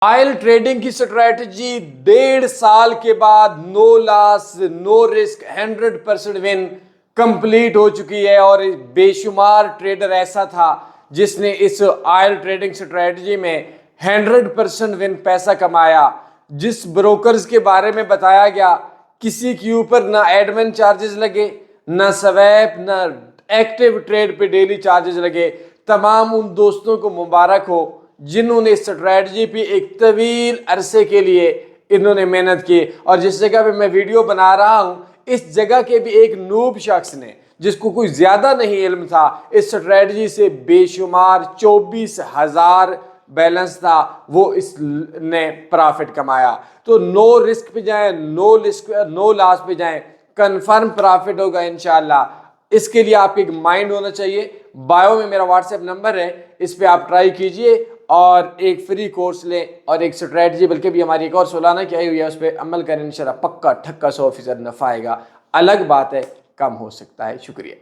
Oil trading کی strategy 1.5 سال کے بعد نو لاس نو رسک 100% ون کمپلیٹ ہو چکی ہے، اور بے شمار ٹریڈر ایسا تھا جس نے اس آئل ٹریڈنگ سٹریٹجی میں 100% ون پیسہ کمایا۔ جس بروکرز کے بارے میں بتایا گیا، کسی کے اوپر نہ ایڈمن چارجز لگے، نہ سویپ، نہ ایکٹیو ٹریڈ پہ ڈیلی چارجز لگے۔ تمام ان دوستوں کو مبارک ہو جنہوں نے اس سٹریٹجی پہ ایک طویل عرصے کے لیے انہوں نے محنت کی۔ اور جس جگہ پہ میں ویڈیو بنا رہا ہوں، اس جگہ کے بھی ایک نوب شخص نے، جس کو کوئی زیادہ نہیں علم تھا، اس سٹریٹجی سے بے شمار 24,000 بیلنس تھا، وہ اس نے پرافٹ کمایا۔ تو نو رسک پہ جائیں، نو لاس پہ جائیں، کنفرم پرافٹ ہوگا انشاءاللہ۔ اس کے لیے آپ ایک مائنڈ ہونا چاہیے۔ بایو میں میرا واٹس ایپ نمبر ہے، اس پہ آپ ٹرائی کیجئے اور ایک فری کورس لیں، اور ایک سٹریٹجی بلکہ بھی ہماری ایک اور سولانہ کی آئی ہوئی ہے، اس پہ عمل کریں، انشاءاللہ پکا ٹھکا 100% نفع آئے گا۔ الگ بات ہے کم ہو سکتا ہے۔ شکریہ۔